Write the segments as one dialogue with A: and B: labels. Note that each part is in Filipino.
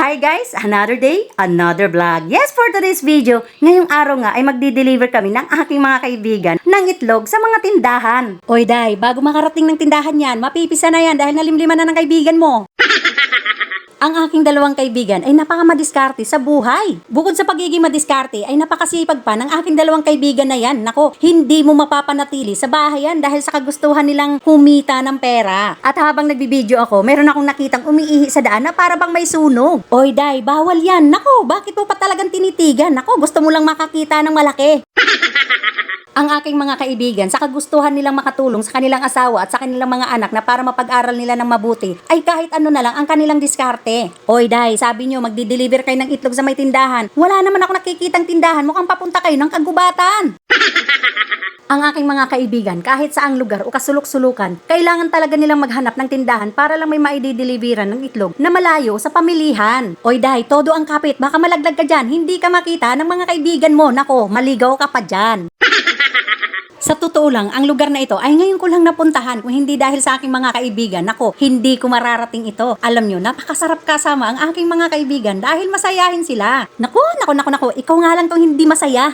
A: Hi guys! Another day, another vlog. Yes, for today's video, ngayong araw nga ay magdi-deliver kami ng aking mga kaibigan ng itlog sa mga tindahan. Oy Day, bago makarating ng tindahan yan, mapipisa na yan dahil nalimliman na ng kaibigan mo. Ang aking dalawang kaibigan ay napaka-madiskarte sa buhay. Bukod sa pagiging madiskarte ay napakasipag pa ng aking dalawang kaibigan na yan. Nako, hindi mo mapapanatili sa bahay yan dahil sa kagustuhan nilang humita ng pera. At habang nagbibideo ako, meron akong nakitang umiihi sa daan na para bang may sunog. Oy Day, bawal yan. Nako, bakit mo pa talagang tinitigan? Nako, gusto mo lang makakita ng malaki. Ang aking mga kaibigan, sa kagustuhan nilang makatulong sa kanilang asawa at sa kanilang mga anak na para mapag-aral nila ng mabuti, ay kahit ano na lang ang kanilang diskarte. Oy Day, sabi nyo, magdi-deliver kayo ng itlog sa may tindahan. Wala naman ako nakikitang tindahan, mukhang papunta kayo ng kagubatan. Ang aking mga kaibigan, kahit saang lugar o kasulok-sulukan, kailangan talaga nilang maghanap ng tindahan para lang may maidideliveran ng itlog na malayo sa pamilihan. Oy Day, todo ang kapit, baka malaglag ka dyan, hindi ka makita ng mga kaibigan mo. Nako, maligaw ka pa dyan. Sa totoo lang, ang lugar na ito ay ngayon ko lang napuntahan kung hindi dahil sa aking mga kaibigan. Nako, hindi ko mararating ito. Alam nyo, napakasarap kasama ang aking mga kaibigan dahil masayahin sila. Nako, ikaw nga lang tong hindi masaya.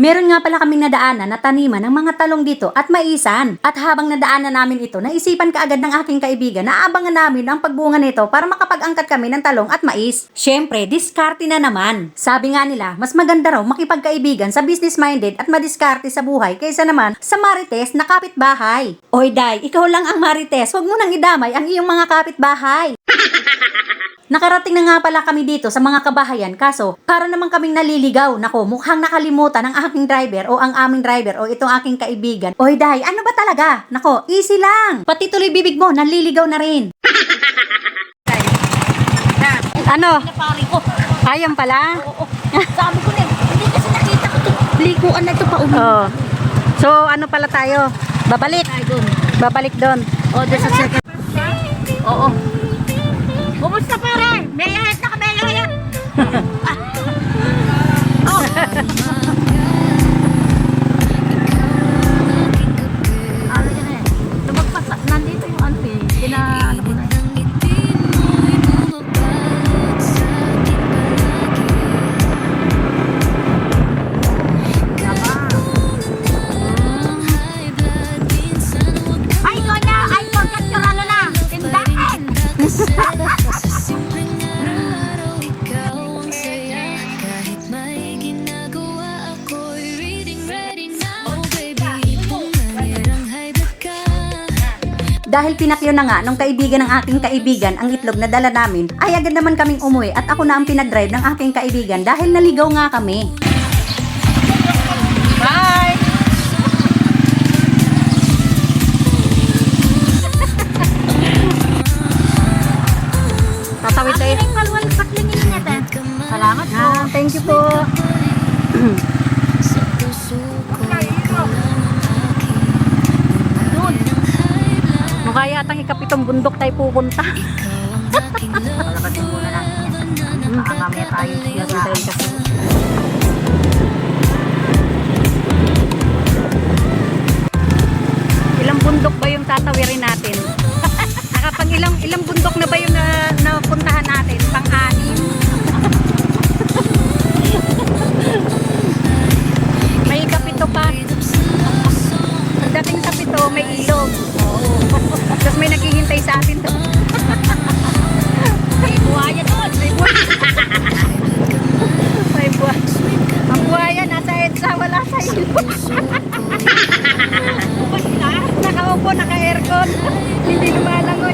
A: Meron nga pala kaming nadaanan na taniman ng mga talong dito at maisan. At habang nadaanan namin ito, naisipan kaagad ng aking kaibigan na abangan namin ang pagbunga nito para makapag-angkat kami ng talong at mais. Syempre, diskarte na naman. Sabi nga nila, mas maganda raw makipagkaibigan sa business-minded at madiskarte sa buhay kaysa naman sa marites na kapitbahay. Oy Day, ikaw lang ang marites, huwag mo nang idamay ang iyong mga kapitbahay. Nakarating na nga pala kami dito sa mga kabahayan, kaso para naman kaming naliligaw. Nako, mukhang nakalimutan ng aking driver o ang aming driver o itong aking kaibigan. Oy Day, ano ba talaga? Nako, easy lang. Pati tuloy bibig mo, naliligaw na rin. Ano? Ayun pala?
B: Oo. Sabi ko na, hindi kasi nakita ko ito. Liguan na ito pa ulit.
A: Oh. So, ano pala tayo? Babalik. Babalik doon.
B: O, doon sa second. Oo. Kumusta pare? May hayat na ka, may hayat. Oh. Ano yun eh? Lumagpas, nandito yung auntie. Ano ko na. Ay, Gonya! I forgot yung ano na! Tindahan!
A: Dahil pinakyo na nga nung kaibigan ng aking kaibigan ang itlog na dala namin, ay agad naman kaming umuwi at ako na ang pinag-drive ng aking kaibigan dahil naligaw nga kami.
B: Bye!
A: Tatawid tayo.
B: Salamat po.
A: Thank you po. Mukha yatang ikapitong bundok tayo pupunta.
B: Palabatin muna natin yan. Baka mamaya tayo siya sa...
A: Ilang bundok ba yung tatawirin natin? Nakapang ilang bundok na ba yung napuntahan natin? Pang-anim? May kapito pa. Pagdating sa pito, may ilog. Tapos may naghihintay sa atin doon.
B: May buhaya doon. May buhaya.
A: May buhay. Ang buhaya nasa EDSA, wala sa ilog. Nakaupo, naka-aircon. Hindi lumalangoy.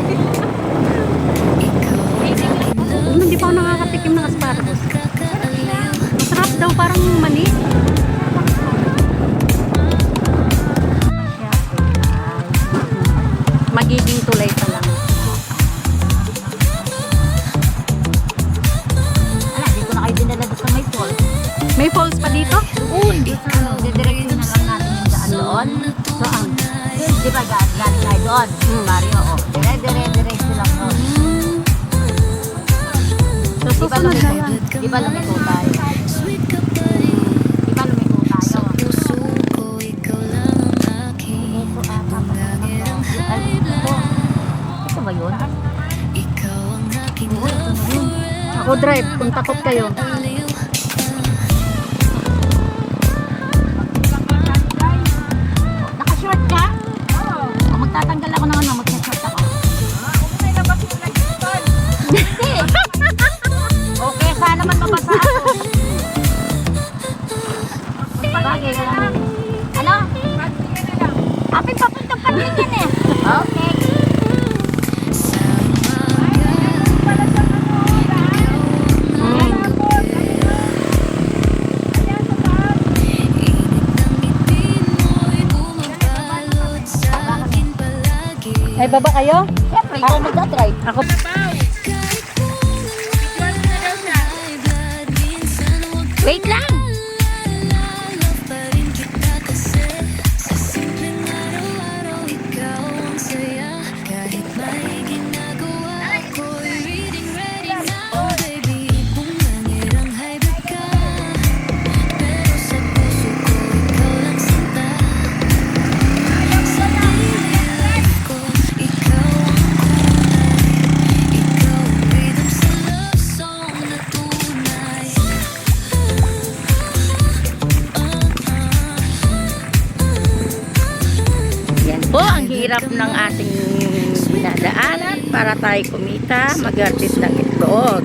A: Hindi pa ako nakakatikim ng asparagus. Masarap daw, parang mani. Magiging tulay pa lang.
B: Ala, dito na kayo dinala doon sa may fall.
A: May falls pa dito?
B: Didiretso na lang natin yung daan doon. Saan? Di ba galing tayo doon? Mario, o. Diretso lang doon.
A: So, susunod na yan.
B: Di ba lumiko tayo? Di ba lumiko tayo? Ito ba yun? Oo, ito na yun.
A: Ako drive, kung takot kayo.
B: Naka-short ka? Oo. Magtatanggal ako ng ano, mag-short ako. Hindi. Okay, sana man mabasa ako. Bagay ka lang. Ano? Apin papuntang patin yan eh. Okay.
A: Ay, baba kayo?
B: Siyempre, ikaw magdadrive.
A: Ako.
B: Wait lang!
A: Yan po ang hirap ng ating dinadaanan para tayo kumita, mag-artist ng itlog.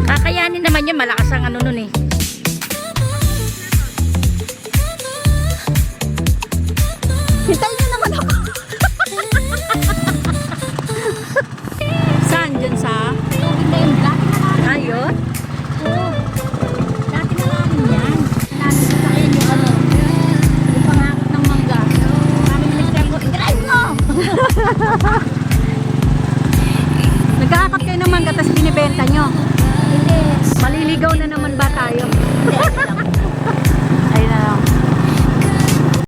A: Kakayanin naman yun, malakas ang ano nun eh. Hintay niyo naman ako. Saan? Dyan sa?
B: Tubig na yun. Dati na namin.
A: Ayun?
B: Oo. Dati na namin yan. Namin sa sakyan yung ano. Yung pangakot ng mangga. Namin mister ko, drive mo!
A: Nagkakakap kayo ng mangga tapos binibenta nyo.
B: Hindi.
A: Maliligaw na naman ba